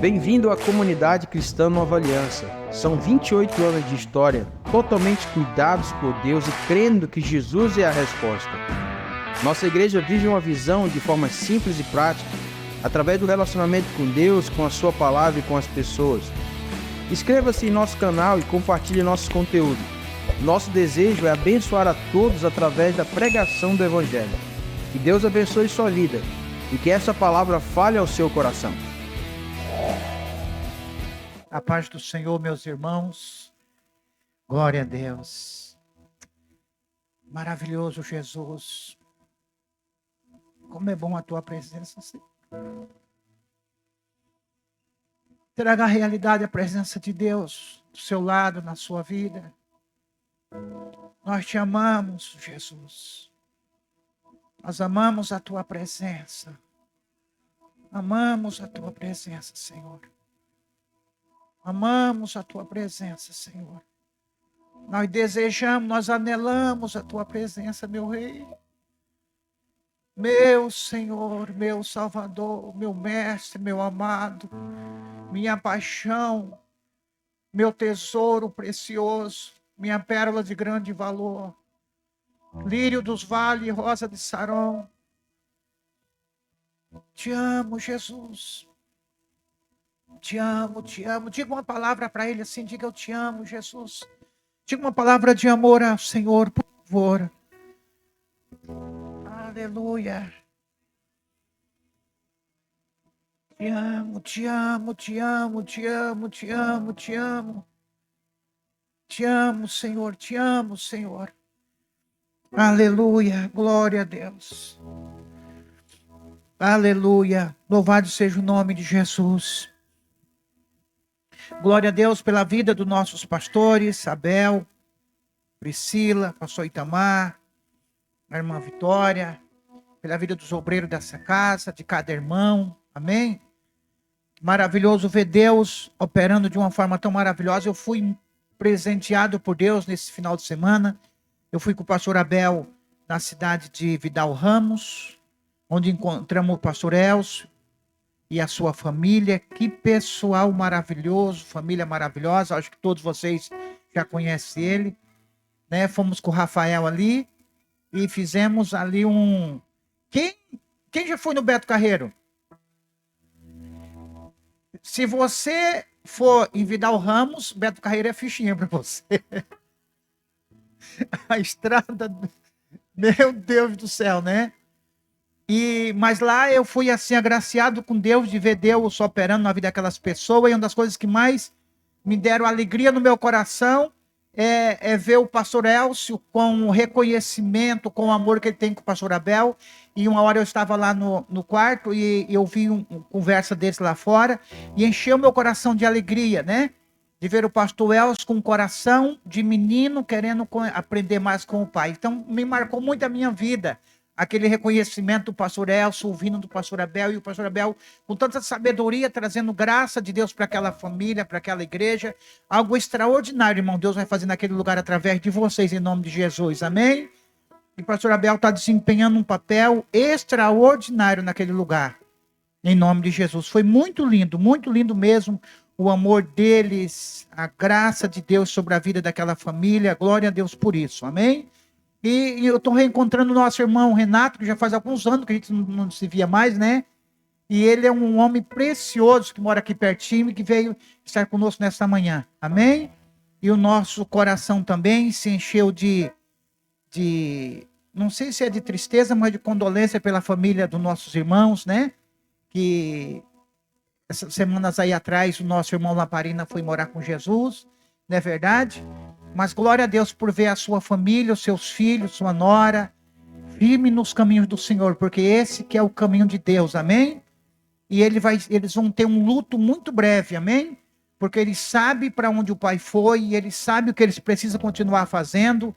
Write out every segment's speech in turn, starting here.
Bem-vindo à comunidade cristã Nova Aliança. São 28 anos de história, totalmente cuidados por Deus e crendo que Jesus é a resposta. Nossa igreja vive uma visão de forma simples e prática, através do relacionamento com Deus, com a sua palavra e com as pessoas. Inscreva-se em nosso canal e compartilhe nossos conteúdos. Nosso desejo é abençoar a todos através da pregação do Evangelho. Que Deus abençoe sua vida e que essa palavra fale ao seu coração. A paz do Senhor, meus irmãos. Glória a Deus. Maravilhoso Jesus. Como é bom a tua presença, Senhor. Traga a realidade, a presença de Deus do seu lado, na sua vida. Nós te amamos, Jesus. Nós amamos a tua presença. Amamos a tua presença, Senhor. Amamos a tua presença, Senhor. Nós desejamos, nós anelamos a tua presença, meu Rei. Meu Senhor, meu Salvador, meu Mestre, meu amado, minha paixão, meu tesouro precioso, minha pérola de grande valor, lírio dos vales, rosa de Sarão. Te amo, Jesus. Te amo, te amo. Diga uma palavra para ele assim, diga eu te amo, Jesus. Diga uma palavra de amor ao Senhor, por favor. Aleluia. Te amo, te amo, te amo, te amo, te amo, te amo. Te amo, Senhor, te amo, Senhor. Aleluia, glória a Deus. Aleluia, louvado seja o nome de Jesus. Glória a Deus pela vida dos nossos pastores, Abel, Priscila, pastor Itamar, a irmã Vitória, pela vida dos obreiros dessa casa, de cada irmão, amém? Maravilhoso ver Deus operando de uma forma tão maravilhosa. Eu fui presenteado por Deus nesse final de semana. Eu fui com o pastor Abel na cidade de Vidal Ramos, onde encontramos o pastor Elcio e a sua família. Que pessoal maravilhoso, família maravilhosa. Acho que todos vocês já conhecem ele, né? Fomos com o Rafael ali e fizemos ali um... Quem já foi no Beto Carreiro? Se você for em Vidal Ramos, Beto Carreiro é fichinha para você. A estrada, meu Deus do céu, né? Mas lá eu fui assim agraciado com Deus, de ver Deus operando na vida daquelas pessoas. E uma das coisas que mais me deram alegria no meu coração é ver o pastor Elcio com o reconhecimento, com o amor que ele tem com o pastor Abel. E uma hora eu estava lá no quarto e eu vi uma conversa deles lá fora e encheu meu coração de alegria, né? De ver o pastor Elcio com um coração de menino querendo aprender mais com o pai. Então me marcou muito a minha vida. Aquele reconhecimento do pastor Elcio, ouvindo do pastor Abel, e o pastor Abel com tanta sabedoria, trazendo graça de Deus para aquela família, para aquela igreja. Algo extraordinário, irmão, Deus vai fazer naquele lugar através de vocês, em nome de Jesus, amém? E o pastor Abel está desempenhando um papel extraordinário naquele lugar, em nome de Jesus. Foi muito lindo mesmo, o amor deles, a graça de Deus sobre a vida daquela família. Glória a Deus por isso, amém? E eu estou reencontrando o nosso irmão Renato, que já faz alguns anos que a gente não se via mais, né? E ele é um homem precioso que mora aqui pertinho e que veio estar conosco nesta manhã. Amém? E o nosso coração também se encheu não sei se é de tristeza, mas de condolência pela família dos nossos irmãos, né? Que essas semanas aí atrás o nosso irmão Lamparina foi morar com Jesus, não é verdade? Mas glória a Deus por ver a sua família, os seus filhos, sua nora, firme nos caminhos do Senhor, porque esse que é o caminho de Deus, amém? E eles vão ter um luto muito breve, amém? Porque eles sabem para onde o pai foi, e eles sabem o que eles precisam continuar fazendo,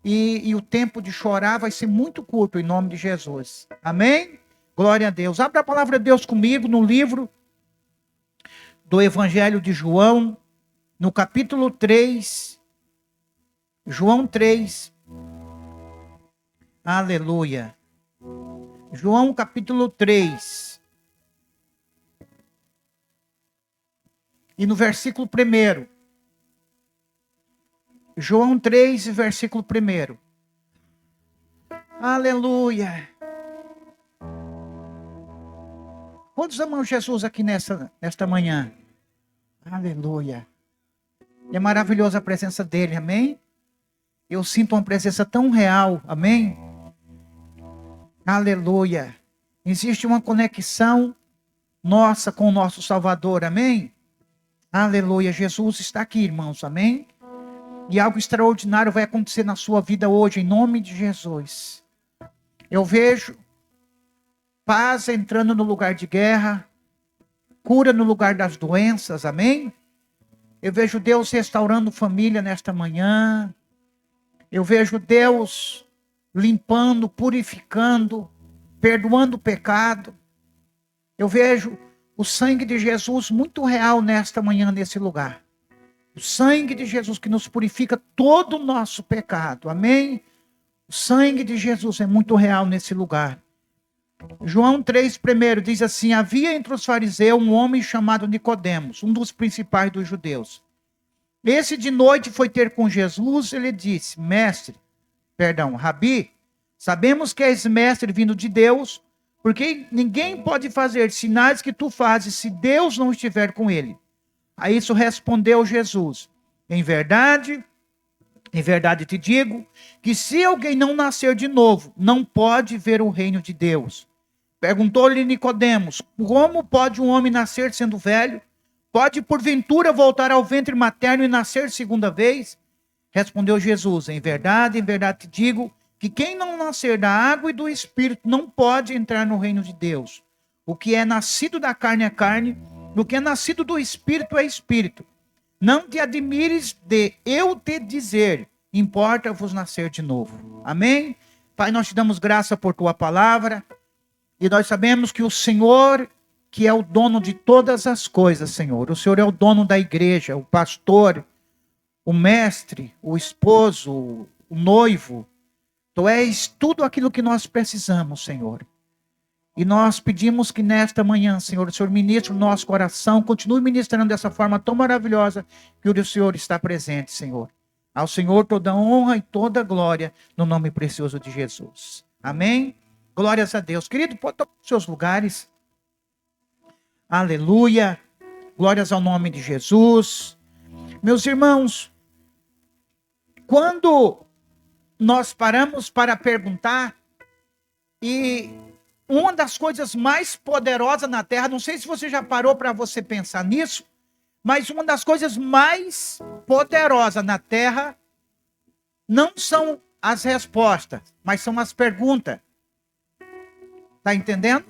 e o tempo de chorar vai ser muito curto, em nome de Jesus, amém? Glória a Deus. Abra a palavra de Deus comigo no livro do Evangelho de João, no capítulo 3, João 3, aleluia. João capítulo 3. e no versículo 1. João 3, versículo 1. Aleluia. Quantos amam Jesus aqui nesta manhã? Aleluia. É maravilhosa a presença dele, amém? Eu sinto uma presença tão real, amém? Aleluia. Existe uma conexão nossa com o nosso Salvador, amém? Aleluia. Jesus está aqui, irmãos, amém? E algo extraordinário vai acontecer na sua vida hoje, em nome de Jesus. Eu vejo paz entrando no lugar de guerra, cura no lugar das doenças, amém? Eu vejo Deus restaurando família nesta manhã. Eu vejo Deus limpando, purificando, perdoando o pecado. Eu vejo o sangue de Jesus muito real nesta manhã, nesse lugar. O sangue de Jesus que nos purifica todo o nosso pecado, amém? O sangue de Jesus é muito real nesse lugar. João 3:1 diz assim: havia entre os fariseus um homem chamado Nicodemos, um dos principais dos judeus. Esse de noite foi ter com Jesus, ele disse: Rabi, sabemos que és mestre vindo de Deus, porque ninguém pode fazer sinais que tu fazes se Deus não estiver com ele. A isso respondeu Jesus: em verdade te digo, que se alguém não nascer de novo, não pode ver o reino de Deus. Perguntou-lhe Nicodemos: como pode um homem nascer sendo velho? Pode porventura voltar ao ventre materno e nascer segunda vez? Respondeu Jesus: em verdade te digo, que quem não nascer da água e do Espírito não pode entrar no reino de Deus. O que é nascido da carne é carne, o que é nascido do Espírito é Espírito. Não te admires de eu te dizer, importa-vos nascer de novo. Amém? Pai, nós te damos graça por tua palavra, e nós sabemos que o Senhor, que é o dono de todas as coisas, Senhor, o Senhor é o dono da igreja, o pastor, o mestre, o esposo, o noivo. Tu és tudo aquilo que nós precisamos, Senhor. E nós pedimos que nesta manhã, Senhor, o Senhor ministre o nosso coração, continue ministrando dessa forma tão maravilhosa que o Senhor está presente, Senhor. Ao Senhor toda honra e toda glória, no nome precioso de Jesus. Amém? Glórias a Deus. Querido, pode tomar os seus lugares. Aleluia. Glórias ao nome de Jesus. Meus irmãos, quando nós paramos para perguntar, e uma das coisas mais poderosas na terra, não sei se você já parou para você pensar nisso, mas uma das coisas mais poderosas na terra não são as respostas, mas são as perguntas. Está entendendo?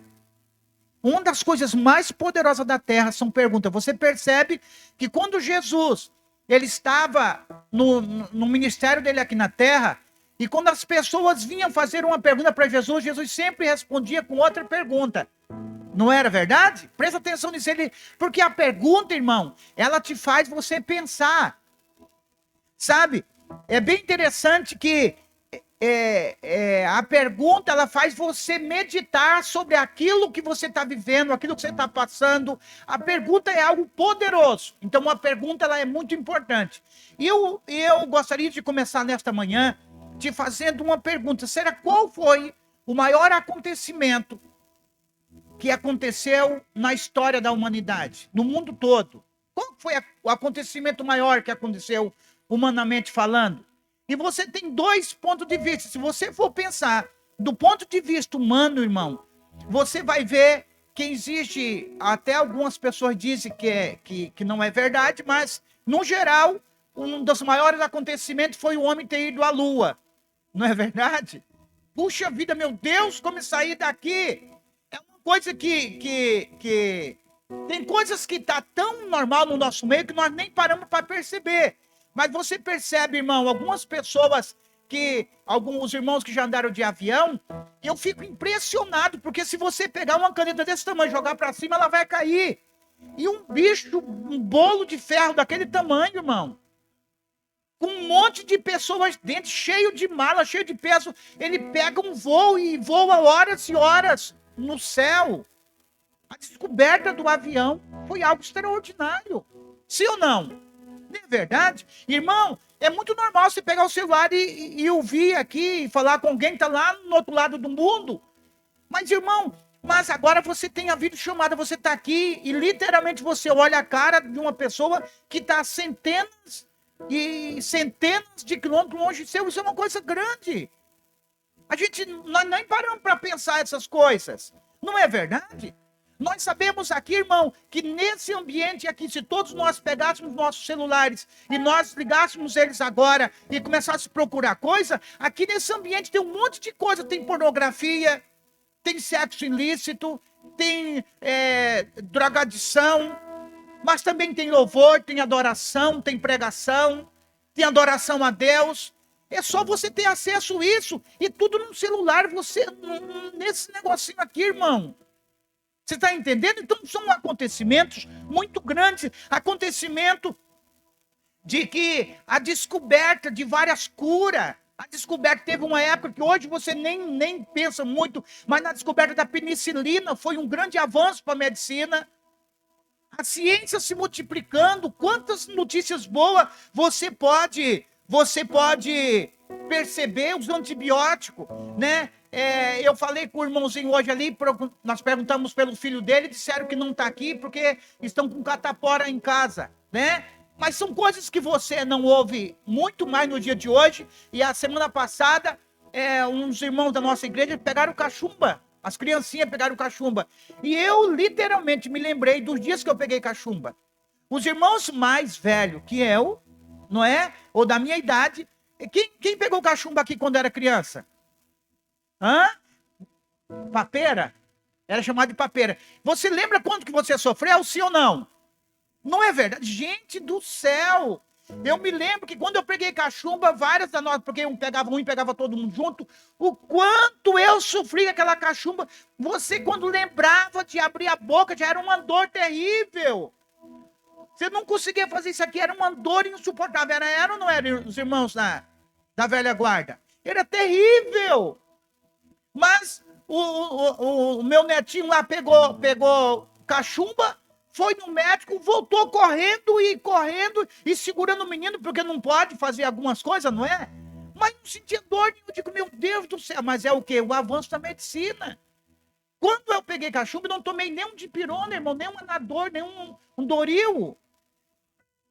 Uma das coisas mais poderosas da terra são perguntas. Você percebe que quando Jesus ele estava no ministério dele aqui na terra, e quando as pessoas vinham fazer uma pergunta para Jesus, Jesus sempre respondia com outra pergunta. Não era verdade? Presta atenção nisso. Porque a pergunta, irmão, ela te faz você pensar. Sabe? É bem interessante que a pergunta, ela faz você meditar sobre aquilo que você está vivendo, aquilo que você está passando. A pergunta é algo poderoso. Então, a pergunta ela é muito importante. E eu gostaria de começar nesta manhã te fazendo uma pergunta. Será qual foi o maior acontecimento que aconteceu na história da humanidade, no mundo todo? Qual foi o acontecimento maior que aconteceu humanamente falando? E você tem dois pontos de vista. Se você for pensar do ponto de vista humano, irmão, você vai ver que existe, até algumas pessoas dizem que não é verdade, mas, no geral, um dos maiores acontecimentos foi o homem ter ido à Lua. Não é verdade? Puxa vida, meu Deus, como sair daqui? É uma coisa que tem coisas que tá tão normal no nosso meio que nós nem paramos para perceber. Mas você percebe, irmão, algumas pessoas alguns irmãos que já andaram de avião, eu fico impressionado, porque se você pegar uma caneta desse tamanho e jogar para cima, ela vai cair. E um bicho, um bolo de ferro daquele tamanho, irmão, com um monte de pessoas dentro, cheio de mala, cheio de peso, ele pega um voo e voa horas e horas no céu. A descoberta do avião foi algo extraordinário. Sim ou não? Não é verdade? Irmão, é muito normal você pegar o celular e ouvir aqui, e falar com alguém que está lá no outro lado do mundo. Mas, irmão, mas agora você tem a videochamada, você está aqui e literalmente você olha a cara de uma pessoa que está centenas e centenas de quilômetros longe de seu. Isso é uma coisa grande. Nós nem paramos para pensar essas coisas. Não é verdade? Nós sabemos aqui, irmão, que nesse ambiente aqui, se todos nós pegássemos nossos celulares e nós ligássemos eles agora e começássemos a procurar coisa, aqui nesse ambiente tem um monte de coisa. Tem pornografia, tem sexo ilícito, tem drogadição, mas também tem louvor, tem adoração, tem pregação, tem adoração a Deus. É só você ter acesso a isso, e tudo no celular, nesse negocinho aqui, irmão. Você está entendendo? Então são acontecimentos muito grandes, acontecimento de que a descoberta de várias curas, a descoberta, teve uma época que hoje você nem pensa muito, mas na descoberta da penicilina foi um grande avanço para a medicina. A ciência se multiplicando, quantas notícias boas você pode perceber, os antibióticos, né? Eu falei com o irmãozinho hoje ali, nós perguntamos pelo filho dele, disseram que não está aqui porque estão com catapora em casa, né? Mas são coisas que você não ouve muito mais no dia de hoje. E a semana passada, uns irmãos da nossa igreja pegaram cachumba. As criancinhas pegaram cachumba. E eu literalmente me lembrei dos dias que eu peguei cachumba. Os irmãos mais velhos que eu, não é? Ou da minha idade. Quem pegou cachumba aqui quando era criança? Hã? Papeira? Era chamado de papeira. Você lembra quanto que você sofreu, sim ou não? Não é verdade? Gente do céu! Eu me lembro que quando eu peguei cachumba, várias da nossa, porque um pegava todo mundo junto, o quanto eu sofri aquela cachumba. Você, quando lembrava de abrir a boca, já era uma dor terrível. Você não conseguia fazer isso aqui, era uma dor insuportável. Era ou não era, os irmãos da velha guarda? Era terrível. Mas o meu netinho lá pegou cachumba, foi no médico, voltou correndo e segurando o menino, porque não pode fazer algumas coisas, não é? Mas não sentia dor nenhuma. Eu digo, meu Deus do céu, mas é o quê? O avanço da medicina. Quando eu peguei cachumba, eu não tomei nem um dipirona, irmão, nem um anador, nem um Doril.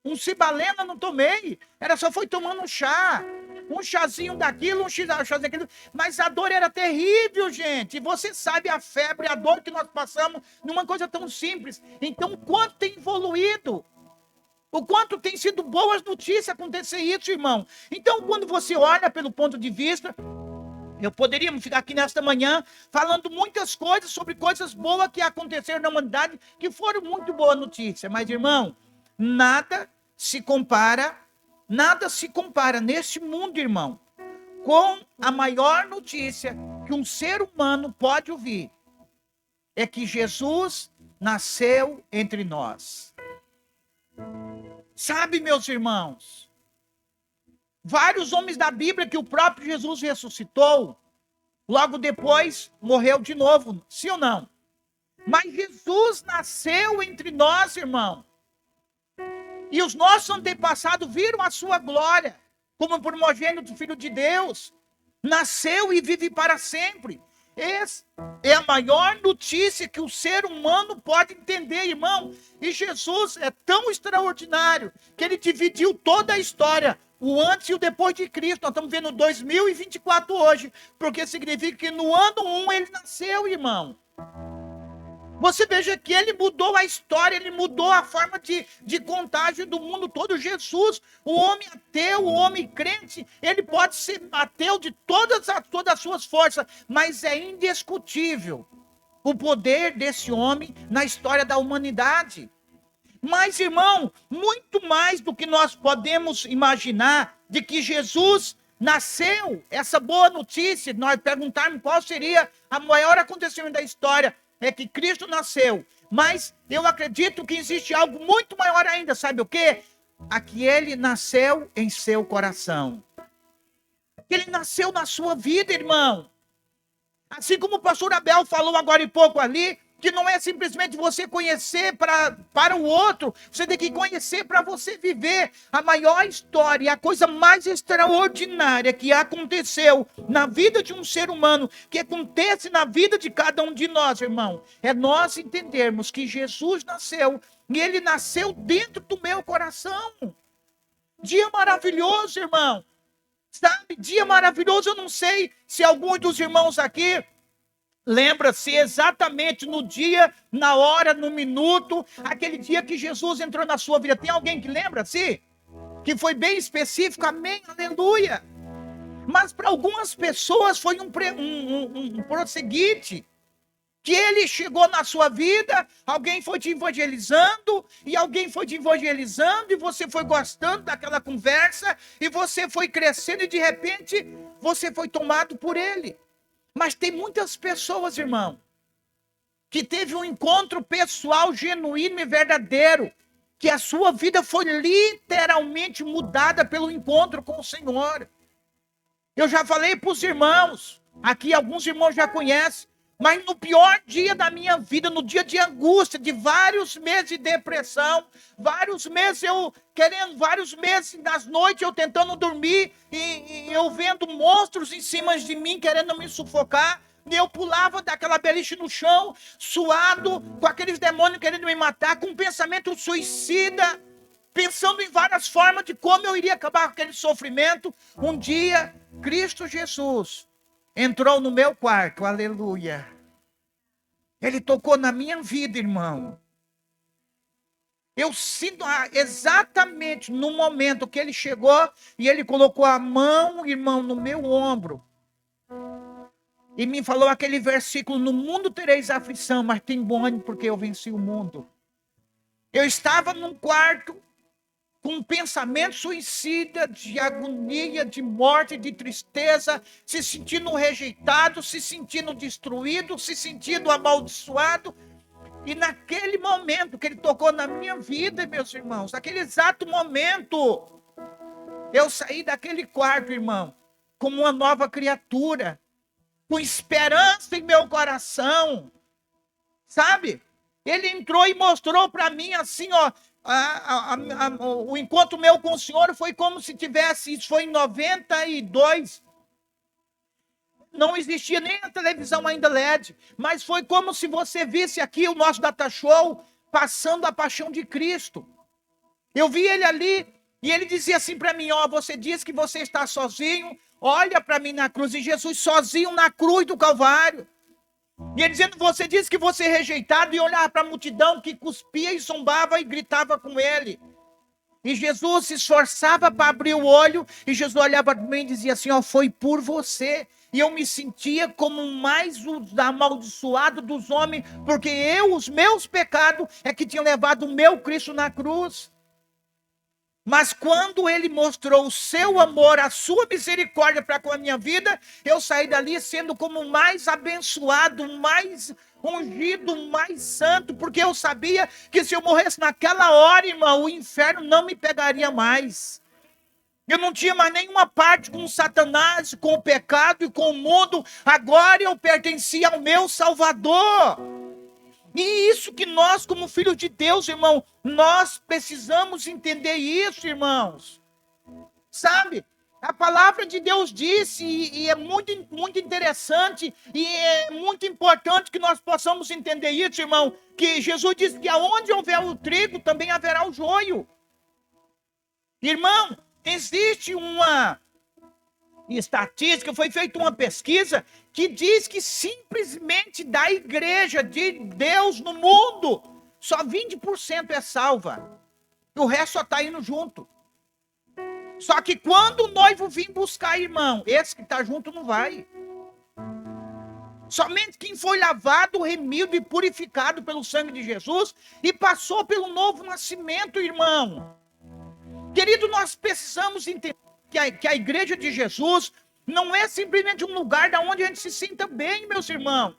Um cibalena não tomei. Era só foi tomando um chá. Um chazinho daquilo, um chazinho daquilo. Mas a dor era terrível, gente. E você sabe a febre, a dor que nós passamos numa coisa tão simples. Então, o quanto tem evoluído. O quanto tem sido boas notícias acontecer isso, irmão. Então, quando você olha pelo ponto de vista, eu poderíamos ficar aqui nesta manhã falando muitas coisas sobre coisas boas que aconteceram na humanidade, que foram muito boas notícias. Mas, irmão, nada se compara neste mundo, irmão, com a maior notícia que um ser humano pode ouvir. É que Jesus nasceu entre nós. Sabe, meus irmãos, vários homens da Bíblia que o próprio Jesus ressuscitou, logo depois morreu de novo, sim ou não? Mas Jesus nasceu entre nós, irmão. E os nossos antepassados viram a sua glória, como primogênito do Filho de Deus. Nasceu e vive para sempre. Essa é a maior notícia que o ser humano pode entender, irmão. E Jesus é tão extraordinário que ele dividiu toda a história, o antes e o depois de Cristo. Nós estamos vendo 2024 hoje, porque significa que no ano 1 ele nasceu, irmão. Você veja que ele mudou a história, ele mudou a forma de contágio do mundo todo. Jesus, o homem ateu, o homem crente, ele pode ser ateu de todas as suas forças, mas é indiscutível o poder desse homem na história da humanidade. Mas, irmão, muito mais do que nós podemos imaginar de que Jesus nasceu, essa boa notícia, nós perguntarmos qual seria a maior acontecimento da história, é que Cristo nasceu. Mas eu acredito que existe algo muito maior ainda, sabe o quê? A que ele nasceu em seu coração. Ele nasceu na sua vida, irmão. Assim como o pastor Abel falou agora em pouco ali, que não é simplesmente você conhecer para o outro, você tem que conhecer para você viver. A maior história, a coisa mais extraordinária que aconteceu na vida de um ser humano, que acontece na vida de cada um de nós, irmão, é nós entendermos que Jesus nasceu, e ele nasceu dentro do meu coração. Dia maravilhoso, irmão. Sabe, dia maravilhoso. Eu não sei se alguns dos irmãos aqui lembra-se exatamente no dia, na hora, no minuto, aquele dia que Jesus entrou na sua vida. Tem alguém que lembra-se? Que foi bem específico, amém, aleluia. Mas para algumas pessoas foi um prosseguinte, que ele chegou na sua vida, alguém foi te evangelizando, e alguém foi te evangelizando, e você foi gostando daquela conversa, e você foi crescendo, e de repente você foi tomado por ele. Mas tem muitas pessoas, irmão, que teve um encontro pessoal genuíno e verdadeiro, que a sua vida foi literalmente mudada pelo encontro com o Senhor. Eu já falei para os irmãos, aqui alguns irmãos já conhecem, mas no pior dia da minha vida, no dia de angústia, de vários meses de depressão, vários meses nas noites eu tentando dormir, e eu vendo monstros em cima de mim, querendo me sufocar, e eu pulava daquela beliche no chão, suado, com aqueles demônios querendo me matar, com um pensamento suicida, pensando em várias formas de como eu iria acabar com aquele sofrimento. Um dia, Cristo Jesus entrou no meu quarto, aleluia. Ele tocou na minha vida, irmão. Eu sinto exatamente no momento que ele chegou e ele colocou a mão, irmão, no meu ombro. E me falou aquele versículo: no mundo tereis aflição, mas tem bom ânimo porque eu venci o mundo. Eu estava num quarto com um pensamento suicida, de agonia, de morte, de tristeza, se sentindo rejeitado, se sentindo destruído, se sentindo amaldiçoado. E naquele momento que ele tocou na minha vida, meus irmãos, naquele exato momento, eu saí daquele quarto, irmão, como uma nova criatura, com esperança em meu coração, sabe? Ele entrou e mostrou para mim assim, ó, o encontro meu com o Senhor foi como se tivesse, isso foi em 92, não existia nem a televisão ainda LED, mas foi como se você visse aqui o nosso data show, passando a paixão de Cristo. Eu vi ele ali, e ele dizia assim para mim, ó, você diz que você está sozinho, olha para mim na cruz, e Jesus sozinho na cruz do Calvário. E ele dizendo, você disse que você é rejeitado, e olhava para a multidão que cuspia e zombava e gritava com ele. E Jesus se esforçava para abrir o olho, e Jesus olhava para mim e dizia assim, ó, foi por você. E eu me sentia como o mais amaldiçoado dos homens, porque os meus pecados é que tinham levado o meu Cristo na cruz. Mas quando ele mostrou o seu amor, a sua misericórdia para com a minha vida, eu saí dali sendo como o mais abençoado, o mais ungido, o mais santo, porque eu sabia que se eu morresse naquela hora, irmão, o inferno não me pegaria mais. Eu não tinha mais nenhuma parte com Satanás, com o pecado e com o mundo. Agora eu pertencia ao meu Salvador. E isso que nós, como filhos de Deus, irmão, nós precisamos entender isso, irmãos. Sabe? A palavra de Deus disse, e é muito, muito interessante, e é muito importante que nós possamos entender isso, irmão, que Jesus disse que aonde houver o trigo, também haverá o joio. Irmão, existe uma estatística, foi feita uma pesquisa que diz que simplesmente da igreja de Deus no mundo, só 20% é salva. O resto só está indo junto. Só que quando o noivo vir buscar, irmão, esse que está junto não vai. Somente quem foi lavado, remido e purificado pelo sangue de Jesus e passou pelo novo nascimento, irmão. Querido, nós precisamos entender que a igreja de Jesus não é simplesmente um lugar da onde a gente se sinta bem, meus irmãos.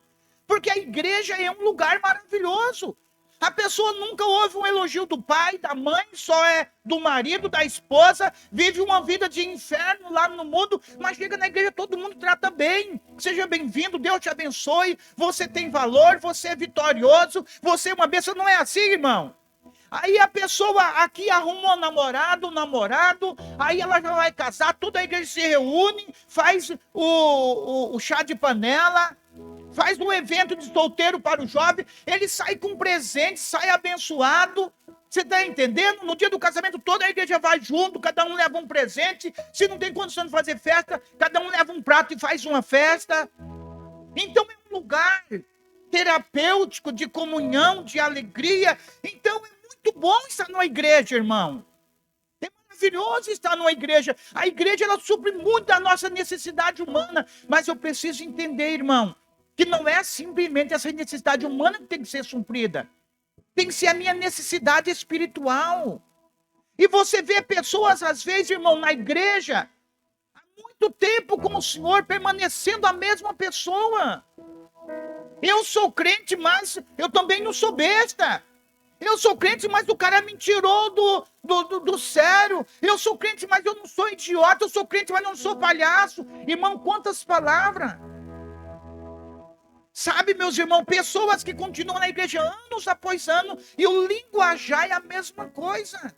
Porque a igreja é um lugar maravilhoso. A pessoa nunca ouve um elogio do pai, da mãe, só é do marido, da esposa, vive uma vida de inferno lá no mundo, mas chega na igreja, todo mundo trata bem. Seja bem-vindo, Deus te abençoe, você tem valor, você é vitorioso, você é uma bênção. Não é assim, irmão? Aí a pessoa aqui arruma um namorado, aí ela já vai casar, toda a igreja se reúne, faz o chá de panela, faz um evento de solteiro para o jovem, ele sai com presente, sai abençoado. Você está entendendo? No dia do casamento, toda a igreja vai junto, cada um leva um presente. Se não tem condição de fazer festa, cada um leva um prato e faz uma festa. Então é um lugar terapêutico, de comunhão, de alegria. Então é muito bom estar numa igreja, irmão. É maravilhoso estar numa igreja. A igreja, ela supre muito da nossa necessidade humana. Mas eu preciso entender, irmão, que não é simplesmente essa necessidade humana que tem que ser suprida. Tem que ser a minha necessidade espiritual. E você vê pessoas, às vezes, irmão, na igreja, há muito tempo com o Senhor, permanecendo a mesma pessoa. Eu sou crente, mas eu também não sou besta. Eu sou crente, mas o cara me tirou do sério. Eu sou crente, mas eu não sou idiota. Eu sou crente, mas não sou palhaço. Irmão, quantas palavras. Sabe, meus irmãos, pessoas que continuam na igreja anos após ano e o linguajar é a mesma coisa.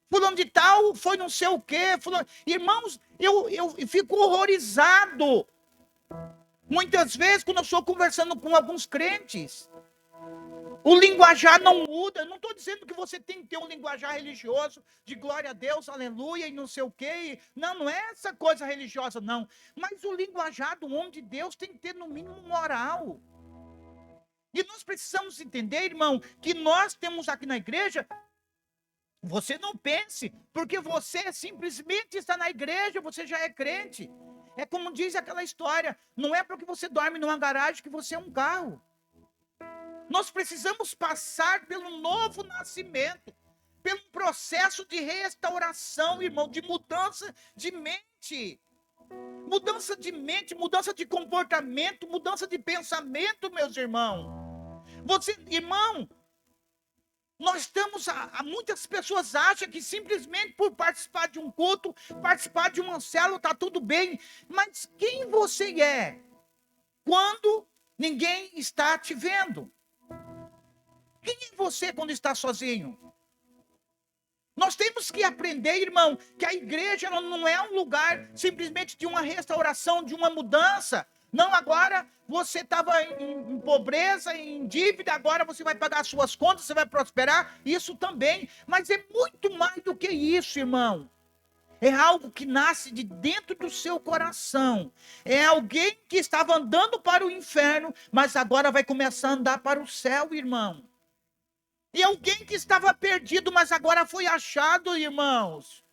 Fulano de tal foi não sei o quê. Fulano... Irmãos, eu fico horrorizado. Muitas vezes, quando eu estou conversando com alguns crentes, o linguajar não muda. Eu não estou dizendo que você tem que ter um linguajar religioso de glória a Deus, aleluia, e não sei o quê. Não, não é essa coisa religiosa, não. Mas o linguajar do homem de Deus tem que ter, no mínimo, moral. E nós precisamos entender, irmão, que nós temos aqui na igreja. Você não pense, porque você simplesmente está na igreja, você já é crente. É como diz aquela história, não é porque você dorme numa garagem que você é um carro. Nós precisamos passar pelo novo nascimento, pelo processo de restauração, irmão, de mudança de mente. Mudança de mente, mudança de comportamento, mudança de pensamento, meus irmãos. Você, irmão, nós estamos, muitas pessoas acham que simplesmente por participar de um culto, participar de uma célula, está tudo bem. Mas quem você é quando ninguém está te vendo? Quem é você quando está sozinho? Nós temos que aprender, irmão, que a igreja ela não é um lugar simplesmente de uma restauração, de uma mudança. Não, agora você estava em pobreza, em dívida, agora você vai pagar as suas contas, você vai prosperar, isso também. Mas é muito mais do que isso, irmão. É algo que nasce de dentro do seu coração. É alguém que estava andando para o inferno, mas agora vai começar a andar para o céu, irmão. E alguém que estava perdido, mas agora foi achado, irmãos.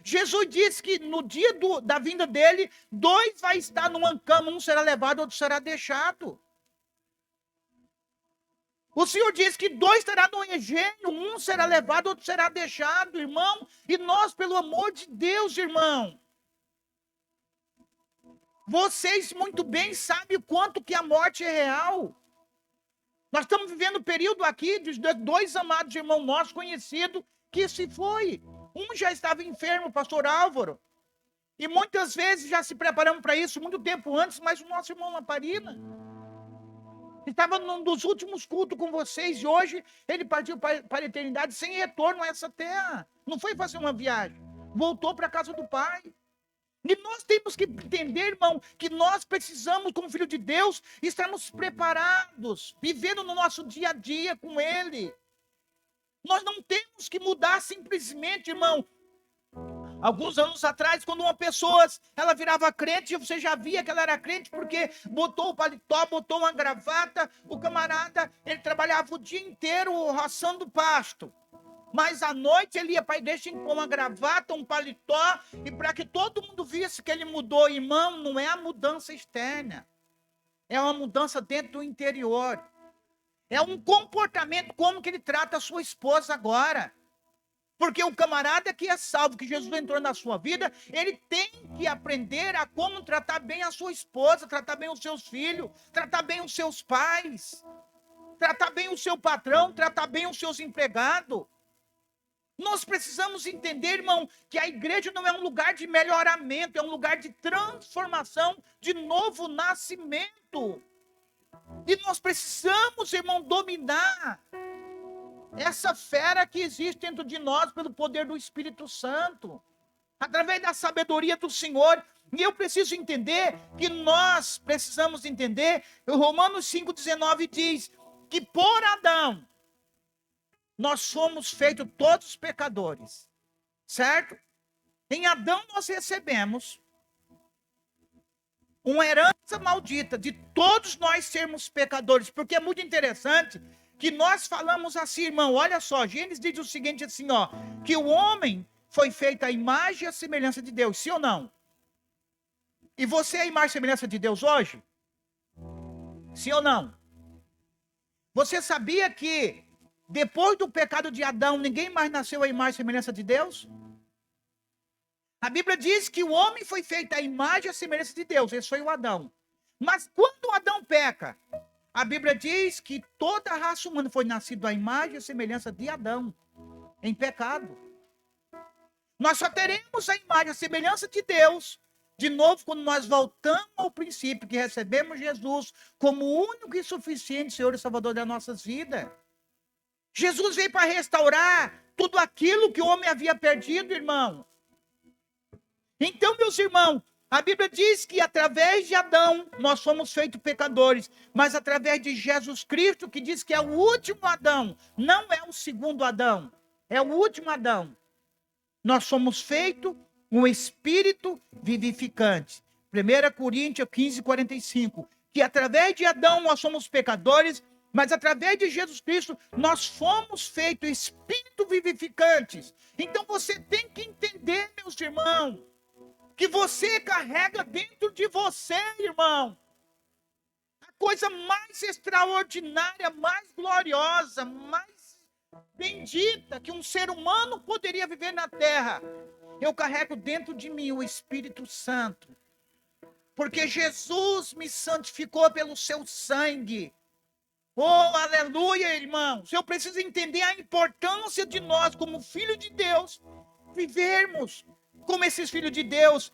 Jesus disse que no dia da vinda dele, 2 vai estar numa cama, um será levado, outro será deixado. O Senhor disse que 2 estará no engenho, um será levado, outro será deixado, irmão. E nós, pelo amor de Deus, irmão, vocês muito bem sabem o quanto que a morte é real. Nós estamos vivendo um período aqui de 2 amados irmãos nossos conhecidos que se foi. Um já estava enfermo, o pastor Álvaro. E muitas vezes já se preparamos para isso muito tempo antes, mas o nosso irmão Lamparina estava num dos últimos cultos com vocês e hoje ele partiu para a eternidade sem retorno a essa terra. Não foi fazer uma viagem, voltou para a casa do Pai. E nós temos que entender, irmão, que nós precisamos, como filho de Deus, estarmos preparados, vivendo no nosso dia a dia com Ele. Nós não temos que mudar simplesmente, irmão. Alguns anos atrás, quando uma pessoa, ela virava crente, você já via que ela era crente, porque botou o paletó, botou uma gravata, o camarada, ele trabalhava o dia inteiro roçando pasto. Mas à noite ele ia para a igreja com uma gravata, um paletó, e para que todo mundo visse que ele mudou, irmão, não é a mudança externa. É uma mudança dentro do interior. É um comportamento, como que ele trata a sua esposa agora. Porque o camarada que é salvo, que Jesus entrou na sua vida, ele tem que aprender a como tratar bem a sua esposa, tratar bem os seus filhos, tratar bem os seus pais. tratar bem o seu patrão, tratar bem os seus empregados. Nós precisamos entender, irmão, que a igreja não é um lugar de melhoramento, é um lugar de transformação, de novo nascimento. E nós precisamos, irmão, dominar essa fera que existe dentro de nós pelo poder do Espírito Santo, através da sabedoria do Senhor. E eu preciso entender que nós precisamos entender, o Romanos 5,19 diz que por Adão, nós somos feitos todos pecadores, certo? Em Adão nós recebemos uma herança maldita de todos nós sermos pecadores, porque é muito interessante que nós falamos assim, irmão, olha só, Gênesis diz o seguinte assim, ó, que o homem foi feito à imagem e à semelhança de Deus, sim ou não? E você é a imagem e semelhança de Deus hoje? Sim ou não? Você sabia que depois do pecado de Adão, ninguém mais nasceu à imagem e semelhança de Deus? A Bíblia diz que o homem foi feito à imagem e à semelhança de Deus. Esse foi o Adão. Mas quando o Adão peca, a Bíblia diz que toda a raça humana foi nascida à imagem e à semelhança de Adão, em pecado. Nós só teremos a imagem e a semelhança de Deus, de novo, quando nós voltamos ao princípio, que recebemos Jesus como o único e suficiente Senhor e Salvador das nossas vidas. Jesus veio para restaurar tudo aquilo que o homem havia perdido, irmão. Então, meus irmãos, a Bíblia diz que através de Adão nós fomos feitos pecadores, mas através de Jesus Cristo, que diz que é o último Adão, não é o segundo Adão, é o último Adão. Nós somos feitos um espírito vivificante. 1 Coríntios 15:45, que através de Adão nós somos pecadores, mas através de Jesus Cristo, nós fomos feitos espíritos vivificantes. Então você tem que entender, meus irmãos, que você carrega dentro de você, irmão, a coisa mais extraordinária, mais gloriosa, mais bendita que um ser humano poderia viver na terra. Eu carrego dentro de mim o Espírito Santo, porque Jesus me santificou pelo seu sangue. Oh, aleluia, irmãos. Eu preciso entender a importância de nós, como filhos de Deus, vivermos como esses filhos de Deus.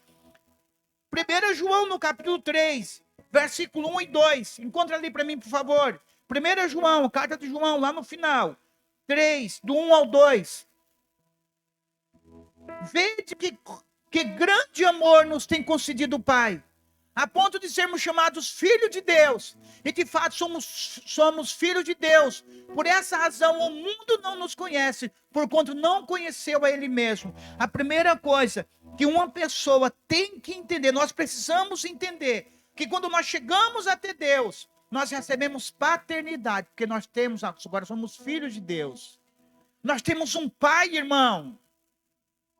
1 João, no capítulo 3, versículo 1 e 2. Encontra ali para mim, por favor. 1 João, carta de João, lá no final. 3, do 1 ao 2. Vede que grande amor nos tem concedido o Pai, a ponto de sermos chamados filhos de Deus. E de fato somos filhos de Deus. Por essa razão o mundo não nos conhece, porquanto não conheceu a Ele mesmo. A primeira coisa que uma pessoa tem que entender, nós precisamos entender, que quando nós chegamos até Deus, nós recebemos paternidade, porque nós temos, agora somos filhos de Deus. Nós temos um Pai, irmão.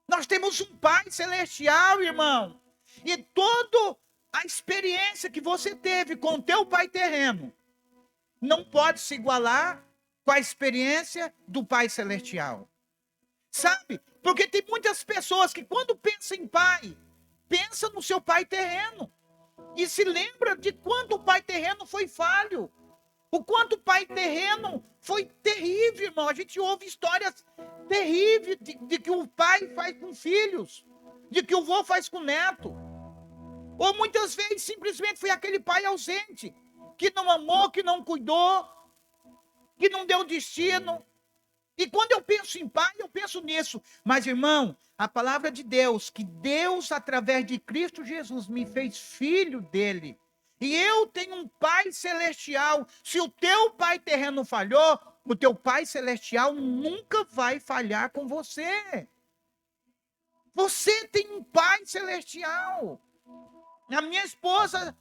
Nós temos um Pai celestial, irmão. E toda a experiência que você teve com o teu pai terreno não pode se igualar com a experiência do Pai celestial. Sabe? Porque tem muitas pessoas que quando pensam em pai, pensam no seu pai terreno. E se lembra de quanto o pai terreno foi falho. O quanto o pai terreno foi terrível, irmão. A gente ouve histórias terríveis de que o pai faz com filhos, de que o vô faz com neto. Ou muitas vezes simplesmente foi aquele pai ausente, que não amou, que não cuidou, que não deu destino. E quando eu penso em pai, eu penso nisso. Mas, irmão, a palavra de Deus, que Deus, através de Cristo Jesus, me fez filho dele. E eu tenho um Pai celestial. Se o teu pai terreno falhou, o teu Pai celestial nunca vai falhar com você. Você tem um Pai celestial. A minha esposa,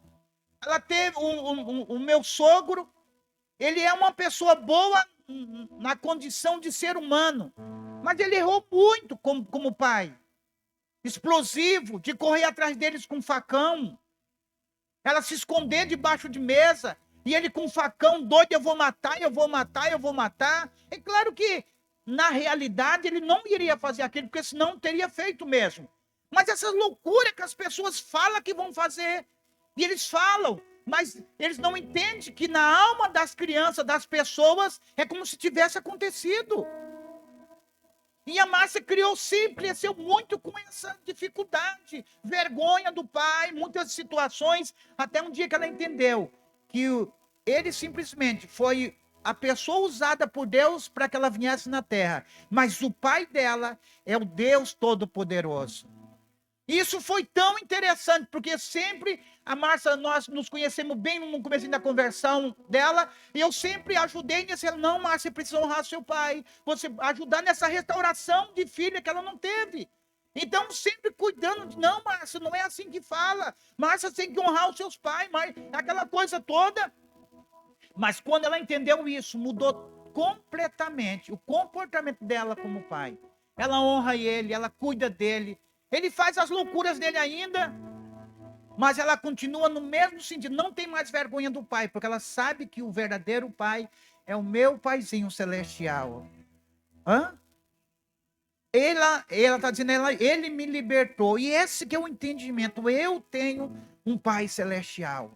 ela teve o meu sogro, ele é uma pessoa boa na condição de ser humano, mas ele errou muito como pai. Explosivo, de correr atrás deles com facão. Ela se esconder debaixo de mesa, e ele com facão, doido, eu vou matar, eu vou matar, eu vou matar. É claro que, na realidade, ele não iria fazer aquilo, porque senão teria feito mesmo. Mas essas loucuras que as pessoas falam que vão fazer, e eles falam, Mas eles não entendem que na alma das crianças, das pessoas, é como se tivesse acontecido. E a Márcia cresceu muito com essa dificuldade, vergonha do pai, muitas situações, até um dia que ela entendeu que ele simplesmente foi a pessoa usada por Deus para que ela viesse na terra, mas o pai dela é o Deus Todo-Poderoso. Isso foi tão interessante, porque sempre a Márcia, nós nos conhecemos bem no começo da conversão dela, e eu sempre ajudei nesse, não, Márcia, precisa honrar seu pai, você ajudar nessa restauração de filha que ela não teve. Então, sempre cuidando de, não, Márcia, não é assim que fala, Márcia tem que honrar os seus pais, aquela coisa toda. Mas quando ela entendeu isso, mudou completamente o comportamento dela como pai. Ela honra ele, ela cuida dele, ele faz as loucuras dele ainda, mas ela continua no mesmo sentido, não tem mais vergonha do pai, porque ela sabe que o verdadeiro pai é o meu paizinho celestial. Hã? Ela está dizendo, ele me libertou, e esse que é o entendimento, eu tenho um pai celestial,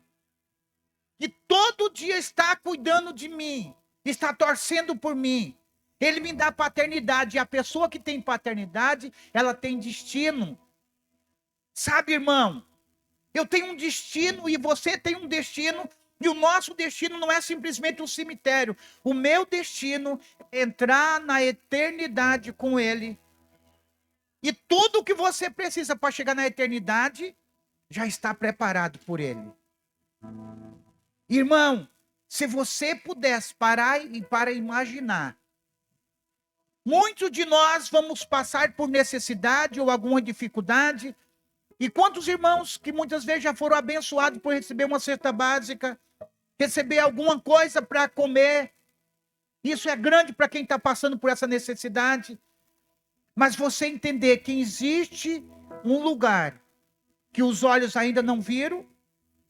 que todo dia está cuidando de mim, está torcendo por mim. Ele me dá paternidade, e a pessoa que tem paternidade, ela tem destino. Sabe, irmão, eu tenho um destino e você tem um destino, e o nosso destino não é simplesmente um cemitério. O meu destino é entrar na eternidade com ele. E tudo o que você precisa para chegar na eternidade, já está preparado por ele. Irmão, se você pudesse parar e para imaginar, muitos de nós vamos passar por necessidade ou alguma dificuldade. E quantos irmãos que muitas vezes já foram abençoados por receber uma cesta básica, receber alguma coisa para comer. Isso é grande para quem está passando por essa necessidade. Mas você entender que existe um lugar que os olhos ainda não viram,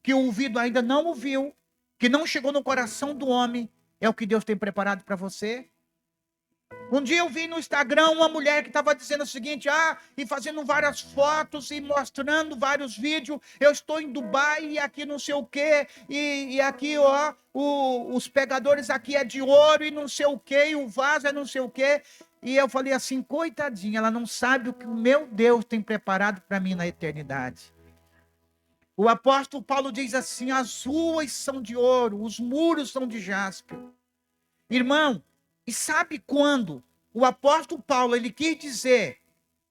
que o ouvido ainda não ouviu, que não chegou no coração do homem, é o que Deus tem preparado para você. Um dia eu vi no Instagram uma mulher que estava dizendo o seguinte, e fazendo várias fotos e mostrando vários vídeos, eu estou em Dubai e aqui não sei o quê, e aqui, os pegadores aqui é de ouro e não sei o quê, e o vaso é não sei o quê. E eu falei assim, coitadinha, ela não sabe o que o meu Deus tem preparado para mim na eternidade. O apóstolo Paulo diz assim, as ruas são de ouro, os muros são de jaspe. Irmão, e sabe quando o apóstolo Paulo ele quis dizer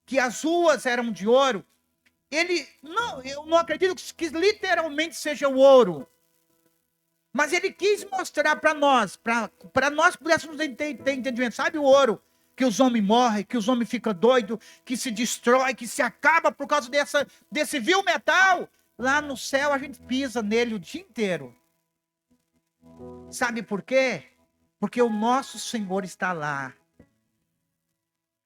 que as ruas eram de ouro? Eu não acredito que literalmente seja o ouro. Mas ele quis mostrar para nós pudéssemos ter entendimento. Sabe o ouro? Que os homens morrem, que os homens ficam doidos, que se destrói, que se acaba por causa desse vil metal. Lá no céu a gente pisa nele o dia inteiro. Sabe por quê? Porque o nosso Senhor está lá.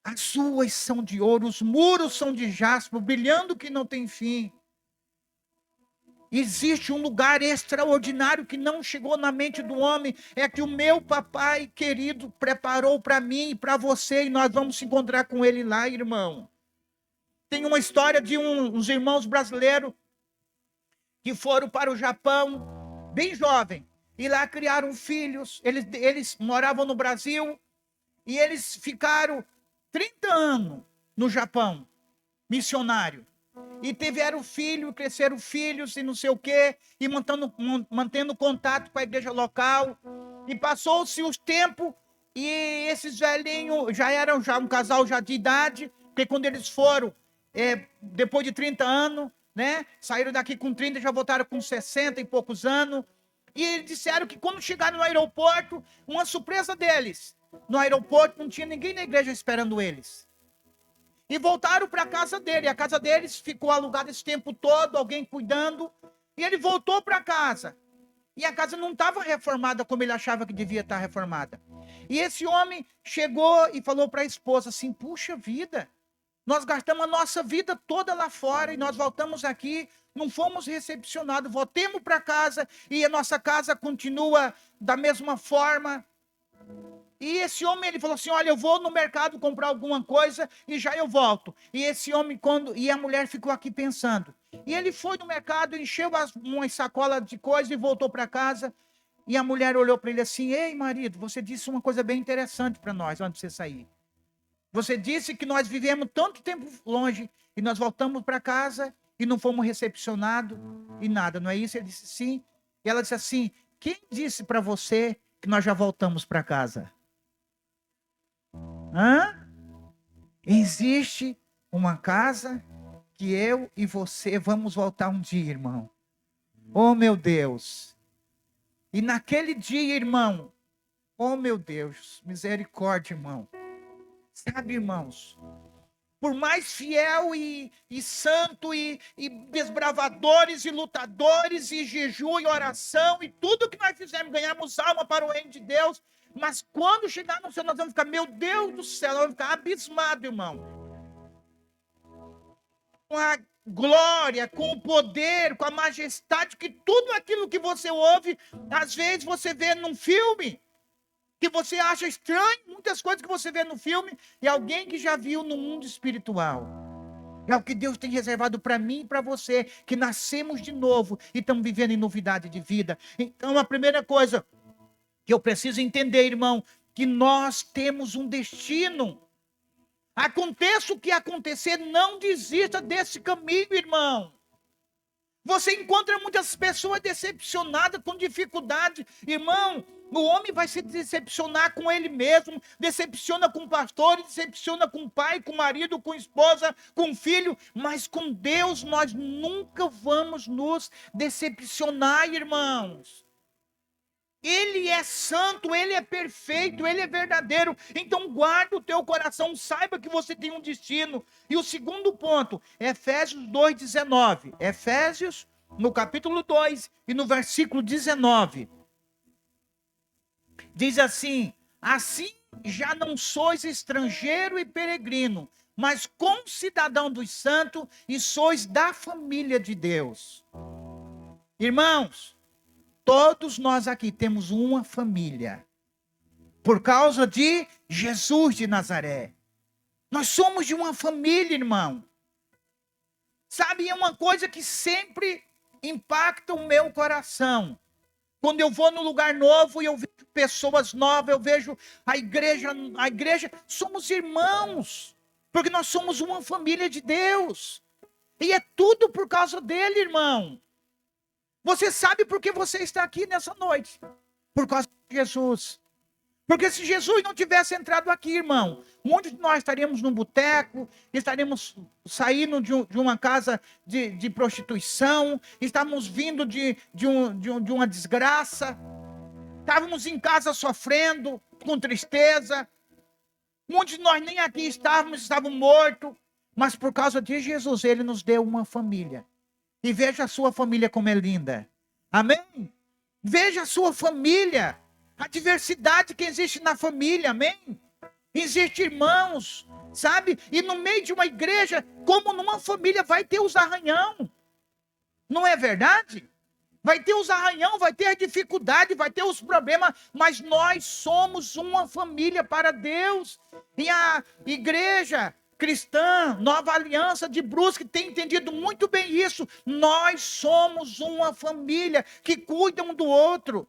As ruas são de ouro, os muros são de jaspe, brilhando que não tem fim. Existe um lugar extraordinário que não chegou na mente do homem, é que o meu papai querido preparou para mim e para você, e nós vamos se encontrar com ele lá, irmão. Tem uma história de uns irmãos brasileiros que foram para o Japão, bem jovem, e lá criaram filhos. Eles moravam no Brasil e eles ficaram 30 anos no Japão, missionário. E tiveram filho, cresceram filhos e não sei o quê, e mantendo contato com a igreja local. E passou-se os tempos, e esses velhinhos já eram um casal já de idade, porque quando eles foram, depois de 30 anos, né, saíram daqui com 30 e já voltaram com 60 e poucos anos. E eles disseram que quando chegaram no aeroporto, uma surpresa deles, no aeroporto não tinha ninguém na igreja esperando eles. E voltaram para a casa dele. A casa deles ficou alugada esse tempo todo, alguém cuidando. E ele voltou para casa. E a casa não estava reformada como ele achava que devia estar reformada. E esse homem chegou e falou para a esposa assim, puxa vida, nós gastamos a nossa vida toda lá fora e nós voltamos aqui, não fomos recepcionados, voltemos para casa e a nossa casa continua da mesma forma. E esse homem, ele falou assim, olha, eu vou no mercado comprar alguma coisa e já eu volto. E esse homem, e a mulher ficou aqui pensando, E ele foi no mercado, encheu uma sacola de coisa e voltou para casa. E a mulher olhou para ele assim: ei, marido, você disse uma coisa bem interessante para nós antes de você sair. Você disse que nós vivemos tanto tempo longe e nós voltamos para casa e não fomos recepcionados e nada, não é isso? Ele disse sim. E ela disse assim: quem disse para você que nós já voltamos para casa? Hã? Existe uma casa que eu e você vamos voltar um dia, irmão. Oh, meu Deus. E naquele dia, irmão, oh, meu Deus, misericórdia, irmão. Sabe, irmãos, por mais fiel e santo e desbravadores e lutadores e jejum e oração e tudo que nós fizemos, ganhamos alma para o reino de Deus, mas quando chegar no céu nós vamos ficar, meu Deus do céu, nós vamos ficar abismados, irmão. Com a glória, com o poder, com a majestade, que tudo aquilo que você ouve, às vezes você vê num filme, que você acha estranho, muitas coisas que você vê no filme, e alguém que já viu no mundo espiritual. É o que Deus tem reservado para mim e para você, que nascemos de novo e estamos vivendo em novidade de vida. Então, a primeira coisa que eu preciso entender, irmão, que nós temos um destino. Aconteça o que acontecer, não desista desse caminho, irmão. Você encontra muitas pessoas decepcionadas, com dificuldade. Irmão, o homem vai se decepcionar com ele mesmo, decepciona com o pastor, decepciona com o pai, com o marido, com a esposa, com o filho, mas com Deus nós nunca vamos nos decepcionar, irmãos. Ele é santo, ele é perfeito, ele é verdadeiro. Então guarda o teu coração, saiba que você tem um destino. E o segundo ponto, Efésios 2:19. Efésios, no capítulo 2 e no versículo 19. Diz assim: assim já não sois estrangeiro e peregrino, mas concidadão dos santos e sois da família de Deus. Irmãos, todos nós aqui temos uma família, por causa de Jesus de Nazaré. Nós somos de uma família, irmão. Sabe, é uma coisa que sempre impacta o meu coração. Quando eu vou num lugar novo e eu vejo pessoas novas, eu vejo a igreja, somos irmãos, porque nós somos uma família de Deus. E é tudo por causa dele, irmão. Você sabe por que você está aqui nessa noite? Por causa de Jesus. Porque se Jesus não tivesse entrado aqui, irmão, muitos de nós estaríamos num boteco, estaríamos saindo de uma casa de prostituição, estávamos vindo de uma desgraça, estávamos em casa sofrendo, com tristeza. Muitos de nós nem aqui estávamos mortos, mas por causa de Jesus, ele nos deu uma família. E veja a sua família como é linda. Amém? Veja a sua família. A diversidade que existe na família. Amém? Existem irmãos, sabe? E no meio de uma igreja, como numa família, vai ter os arranhão. Não é verdade? Vai ter os arranhão, vai ter a dificuldade, vai ter os problemas, mas nós somos uma família para Deus. E a igreja cristã, Nova Aliança de Brusque, tem entendido muito bem isso. Nós somos uma família que cuida um do outro.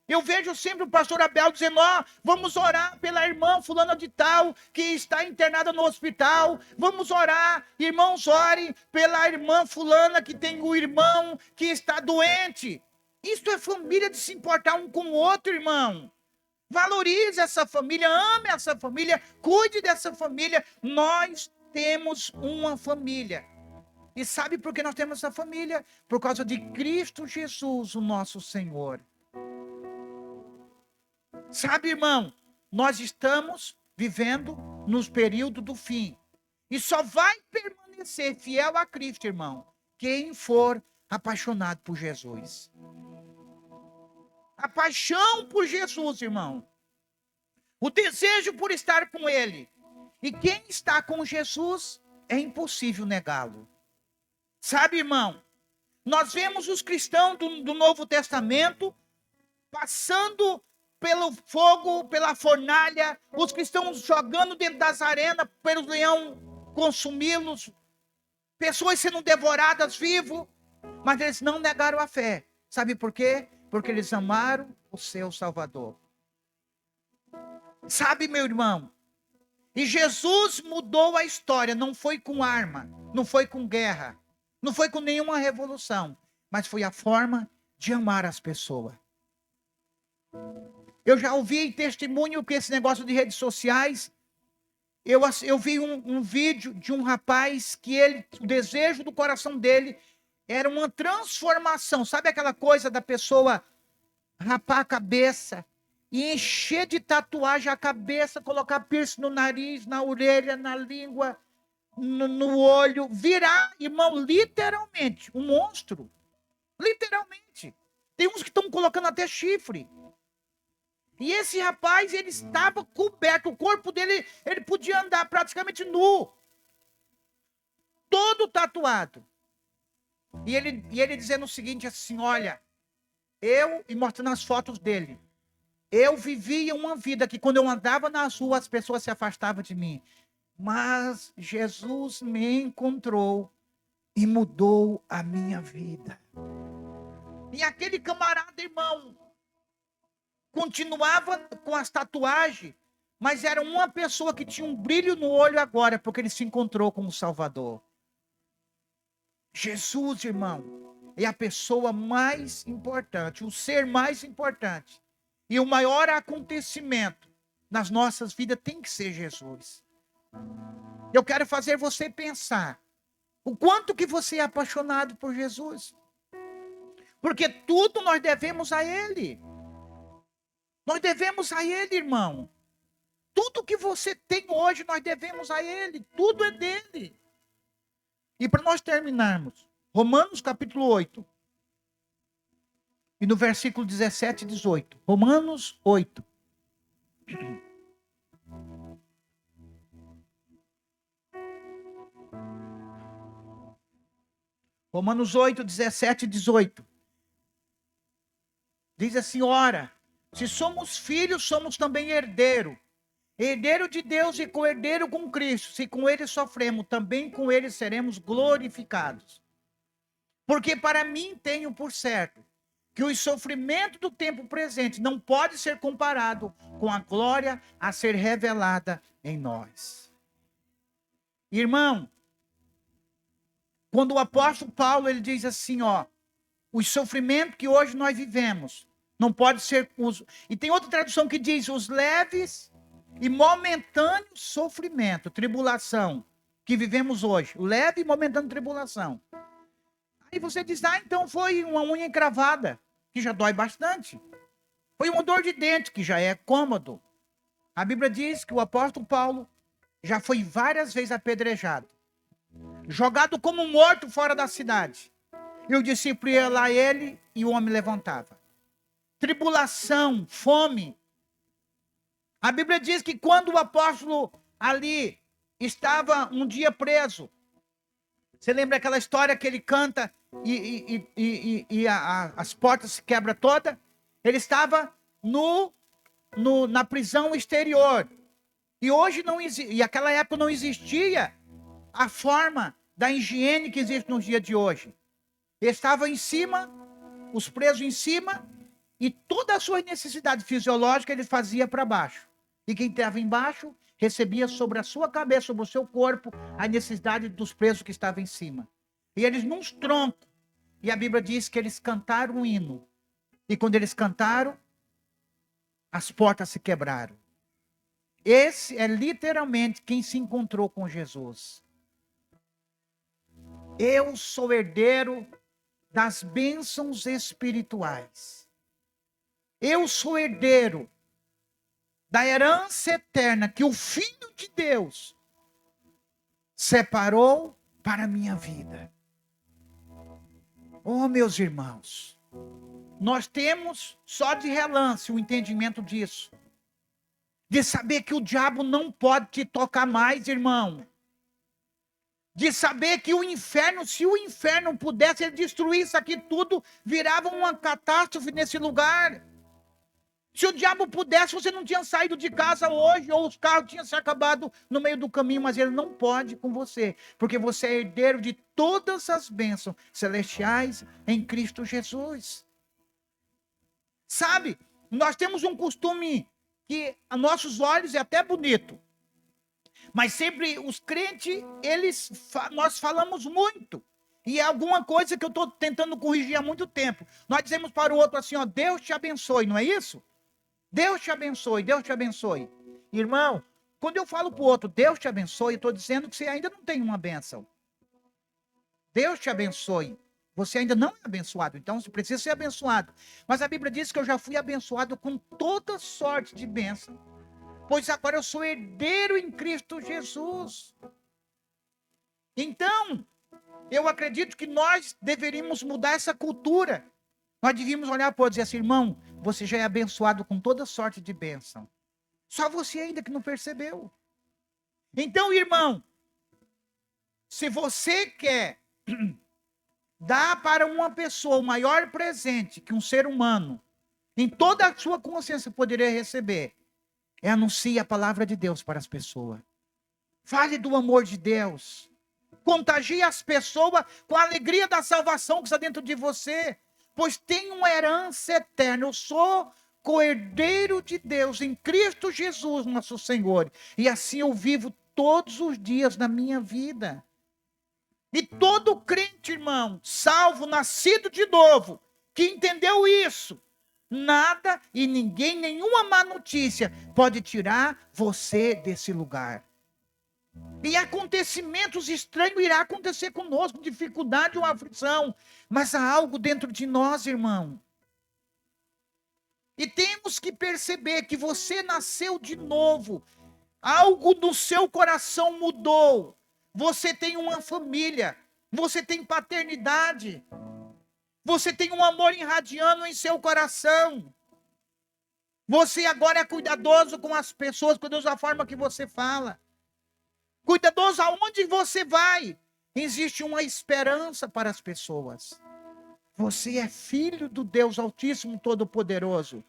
Eu vejo sempre o pastor Abel dizendo: vamos orar pela irmã fulana de tal, que está internada no hospital. Vamos orar, irmãos, orem pela irmã fulana, que tem o irmão que está doente. Isso é família, de se importar um com o outro, irmão. Valorize essa família, ame essa família, cuide dessa família. Nós temos uma família. E sabe por que nós temos essa família? Por causa de Cristo Jesus, o nosso Senhor. Sabe, irmão, nós estamos vivendo nos períodos do fim. E só vai permanecer fiel a Cristo, irmão, quem for apaixonado por Jesus. A paixão por Jesus, irmão. O desejo por estar com Ele. E quem está com Jesus, é impossível negá-lo. Sabe, irmão, nós vemos os cristãos do Novo Testamento passando pelo fogo, pela fornalha, os cristãos jogando dentro das arenas, para o leão consumi-los. pessoas sendo devoradas vivo, mas eles não negaram a fé. Sabe por quê? Porque eles amaram o seu Salvador. Sabe, meu irmão? E Jesus mudou a história, não foi com arma, não foi com guerra, não foi com nenhuma revolução, mas foi a forma de amar as pessoas. Eu já ouvi testemunho que esse negócio de redes sociais, eu vi um vídeo de um rapaz que o desejo do coração dele era uma transformação. Sabe aquela coisa da pessoa rapar a cabeça e encher de tatuagem a cabeça, colocar piercing no nariz, na orelha, na língua, no olho, virar, irmão, literalmente, um monstro. Literalmente. Tem uns que estão colocando até chifre. E esse rapaz, ele estava coberto, o corpo dele, ele podia andar praticamente nu. Todo tatuado. E ele dizendo o seguinte, assim, olha, e mostrando as fotos dele, eu vivia uma vida que quando eu andava nas ruas, as pessoas se afastavam de mim. Mas Jesus me encontrou e mudou a minha vida. E aquele camarada, irmão, continuava com as tatuagens, mas era uma pessoa que tinha um brilho no olho agora, porque ele se encontrou com o Salvador. Jesus, irmão, é a pessoa mais importante, o ser mais importante. E o maior acontecimento nas nossas vidas tem que ser Jesus. Eu quero fazer você pensar o quanto que você é apaixonado por Jesus. Porque tudo nós devemos a Ele. Nós devemos a Ele, irmão. Tudo que você tem hoje, nós devemos a Ele. Tudo é dele. E para nós terminarmos, Romanos capítulo 8. E no versículo 17 e 18. Romanos 8. Romanos 8, 17 e 18. Diz assim, ora, se somos filhos, somos também herdeiro. Herdeiro de Deus e co-herdeiro com Cristo. Se com ele sofremos, também com ele seremos glorificados. Porque para mim tenho por certo que o sofrimento do tempo presente não pode ser comparado com a glória a ser revelada em nós. Irmão, quando o apóstolo Paulo ele diz assim, o sofrimento que hoje nós vivemos não pode ser e tem outra tradução que diz os leves e momentâneo sofrimento, tribulação que vivemos hoje, leve e momentâneo tribulação. Aí você diz, então foi uma unha encravada, que já dói bastante. Foi uma dor de dente, que já é cômodo. A Bíblia diz que o apóstolo Paulo já foi várias vezes apedrejado, jogado como morto fora da cidade. E o discípulo ia lá ele e o homem levantava. Tribulação, fome. A Bíblia diz que quando o apóstolo ali estava um dia preso, você lembra aquela história que ele canta e as portas se quebram todas? Ele estava na prisão exterior. E hoje e aquela época não existia a forma da higiene que existe nos dias de hoje. Ele estava em cima, os presos em cima, e toda a sua necessidade fisiológica ele fazia para baixo. E quem estava embaixo recebia sobre a sua cabeça, sobre o seu corpo, a necessidade dos presos que estavam em cima. E eles num tronco. E a Bíblia diz que eles cantaram um hino. E quando eles cantaram, as portas se quebraram. Esse é literalmente quem se encontrou com Jesus. Eu sou herdeiro das bênçãos espirituais. Eu sou herdeiro da herança eterna que o Filho de Deus separou para a minha vida. Oh, meus irmãos, nós temos só de relance o entendimento disso. De saber que o diabo não pode te tocar mais, irmão. De saber que o inferno, se o inferno pudesse destruir isso aqui tudo, virava uma catástrofe nesse lugar. Se o diabo pudesse, você não tinha saído de casa hoje, ou os carros tinham se acabado no meio do caminho, mas ele não pode com você, porque você é herdeiro de todas as bênçãos celestiais em Cristo Jesus. Sabe, nós temos um costume que a nossos olhos é até bonito, mas sempre os crentes, nós falamos muito. E é alguma coisa que eu estou tentando corrigir há muito tempo. Nós dizemos para o outro assim, ó, Deus te abençoe, não é isso? Deus te abençoe, Deus te abençoe. Irmão, quando eu falo para o outro, Deus te abençoe, eu estou dizendo que você ainda não tem uma bênção. Deus te abençoe. Você ainda não é abençoado, então você precisa ser abençoado. Mas a Bíblia diz que eu já fui abençoado com toda sorte de bênção, pois agora eu sou herdeiro em Cristo Jesus. Então, eu acredito que nós deveríamos mudar essa cultura. Nós devíamos olhar para o outro e dizer assim, irmão, você já é abençoado com toda sorte de bênção. Só você ainda que não percebeu. Então, irmão, se você quer dar para uma pessoa o maior presente que um ser humano, em toda a sua consciência, poderia receber, é anunciar a palavra de Deus para as pessoas. Fale do amor de Deus. Contagie as pessoas com a alegria da salvação que está dentro de você, pois tem uma herança eterna. Eu sou co-herdeiro de Deus em Cristo Jesus, nosso Senhor. E assim eu vivo todos os dias da minha vida. E todo crente, irmão, salvo, nascido de novo, que entendeu isso, nada e ninguém, nenhuma má notícia pode tirar você desse lugar. E acontecimentos estranhos irão acontecer conosco, dificuldade ou aflição, mas há algo dentro de nós, irmão. E temos que perceber que você nasceu de novo, algo no seu coração mudou. Você tem uma família, você tem paternidade, você tem um amor irradiando em seu coração. Você agora é cuidadoso com as pessoas, cuidadoso da forma que você fala. Cuidadoso aonde você vai. Existe uma esperança para as pessoas. Você é filho do Deus Altíssimo Todo-Poderoso.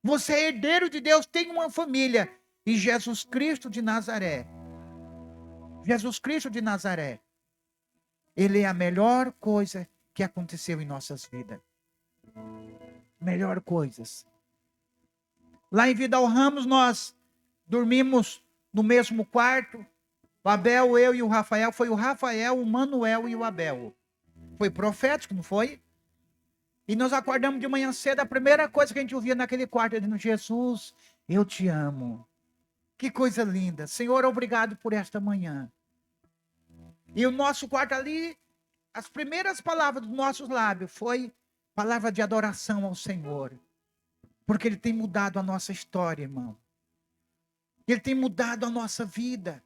Você é herdeiro de Deus, tem uma família. E Jesus Cristo de Nazaré, Ele é a melhor coisa que aconteceu em nossas vidas. Melhor coisas. Lá em Vidal Ramos, nós dormimos no mesmo quarto. O Abel, eu e o Rafael, foi o Rafael, o Manuel e o Abel. Foi profético, não foi? E nós acordamos de manhã cedo, a primeira coisa que a gente ouvia naquele quarto, dizendo, Jesus, eu te amo. Que coisa linda. Senhor, obrigado por esta manhã. E o nosso quarto ali, as primeiras palavras dos nossos lábios foi palavra de adoração ao Senhor. Porque Ele tem mudado a nossa história, irmão. Ele tem mudado a nossa vida.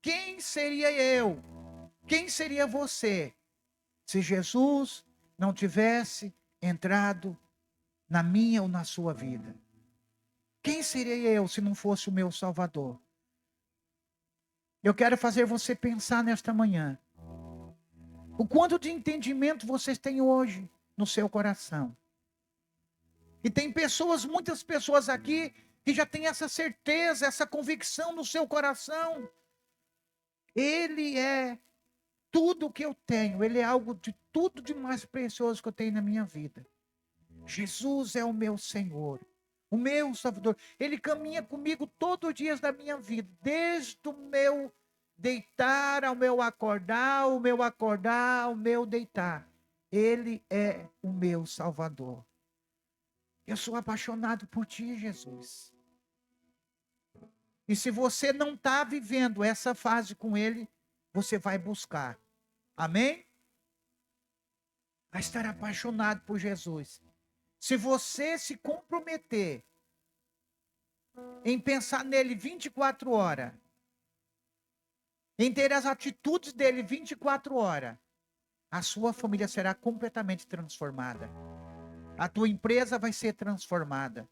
Quem seria eu? Quem seria você? Se Jesus não tivesse entrado na minha ou na sua vida? Quem seria eu se não fosse o meu Salvador? Eu quero fazer você pensar nesta manhã. O quanto de entendimento vocês têm hoje no seu coração. E tem pessoas, muitas pessoas aqui, que já têm essa certeza, essa convicção no seu coração. Ele é tudo o que eu tenho. Ele é algo de tudo de mais precioso que eu tenho na minha vida. Jesus é o meu Senhor, o meu Salvador. Ele caminha comigo todos os dias da minha vida, desde o meu deitar ao meu acordar, o meu acordar ao meu deitar. Ele é o meu Salvador. Eu sou apaixonado por ti, Jesus. E se você não está vivendo essa fase com Ele, você vai buscar. Amém? Vai estar apaixonado por Jesus. Se você se comprometer em pensar nele 24 horas, em ter as atitudes dele 24 horas, a sua família será completamente transformada. A tua empresa vai ser transformada.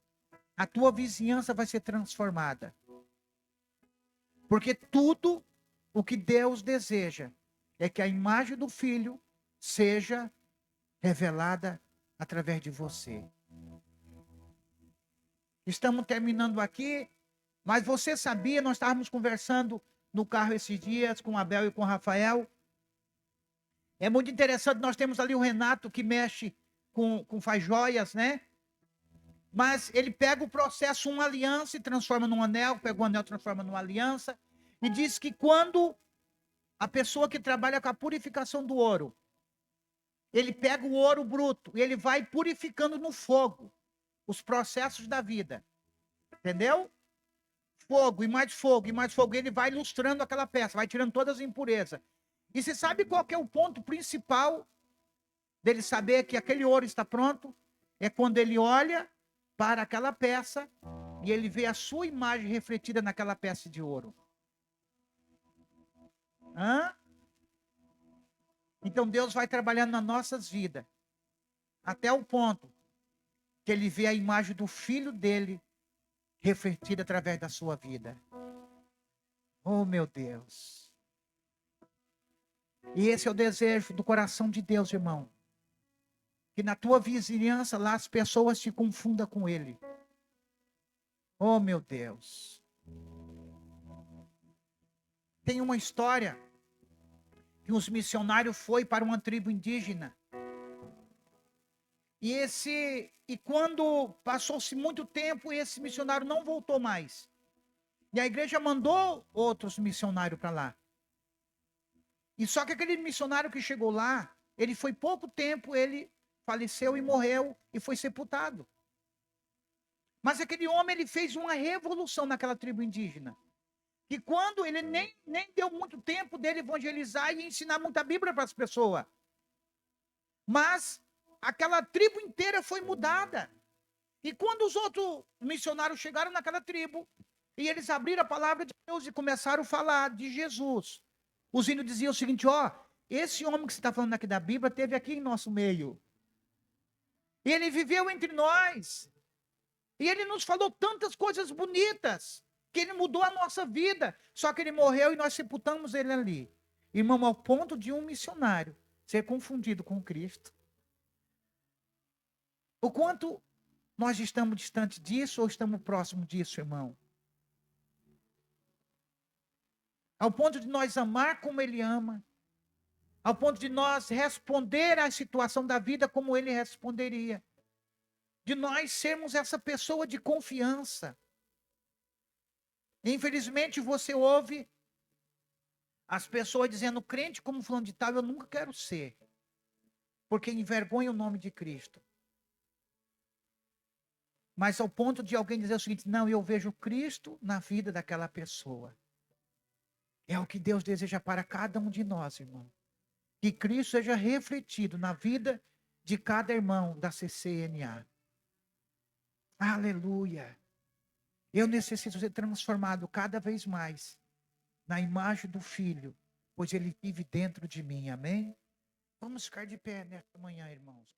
A tua vizinhança vai ser transformada. Porque tudo o que Deus deseja é que a imagem do Filho seja revelada através de você. Estamos terminando aqui, mas você sabia, nós estávamos conversando no carro esses dias com o Abel e com o Rafael. É muito interessante, nós temos ali o Renato que mexe faz joias, né? Mas ele pega o processo, uma aliança e transforma num anel, pega o anel, transforma numa aliança, e diz que quando a pessoa que trabalha com a purificação do ouro, ele pega o ouro bruto e ele vai purificando no fogo os processos da vida. Entendeu? Fogo e mais fogo e mais fogo. E ele vai ilustrando aquela peça, vai tirando todas as impurezas. E você sabe qual que é o ponto principal dele saber que aquele ouro está pronto? É quando ele olha para aquela peça e ele vê a sua imagem refletida naquela peça de ouro. Hã? Então Deus vai trabalhando nas nossas vidas, até o ponto que ele vê a imagem do filho dele refletida através da sua vida. Oh, meu Deus. E esse é o desejo do coração de Deus, irmão. Que na tua vizinhança lá as pessoas se confundam com ele. Oh, meu Deus. Tem uma história que uns missionários foi para uma tribo indígena. E quando passou-se muito tempo, esse missionário não voltou mais. E a igreja mandou outros missionários para lá. E só que aquele missionário que chegou lá, ele foi pouco tempo, ele faleceu e morreu e foi sepultado. Mas aquele homem, ele fez uma revolução naquela tribo indígena. E quando ele nem deu muito tempo dele evangelizar e ensinar muita Bíblia para as pessoas. Mas aquela tribo inteira foi mudada. E quando os outros missionários chegaram naquela tribo, e eles abriram a palavra de Deus e começaram a falar de Jesus, os índios diziam o seguinte: ó, esse homem que você está falando aqui da Bíblia esteve aqui em nosso meio. E ele viveu entre nós. E ele nos falou tantas coisas bonitas, que ele mudou a nossa vida. Só que ele morreu e nós sepultamos ele ali. Irmão, ao ponto de um missionário ser confundido com Cristo. O quanto nós estamos distante disso ou estamos próximos disso, irmão? Ao ponto de nós amar como ele ama. Ao ponto de nós responder à situação da vida como ele responderia. De nós sermos essa pessoa de confiança. Infelizmente você ouve as pessoas dizendo: crente como fulano de tal, eu nunca quero ser. Porque envergonha o nome de Cristo. Mas ao ponto de alguém dizer o seguinte: não, eu vejo Cristo na vida daquela pessoa. É o que Deus deseja para cada um de nós, irmão. Que Cristo seja refletido na vida de cada irmão da CCNA. Aleluia. Eu necessito ser transformado cada vez mais na imagem do Filho, pois ele vive dentro de mim. Amém? Vamos ficar de pé nesta manhã, irmãos.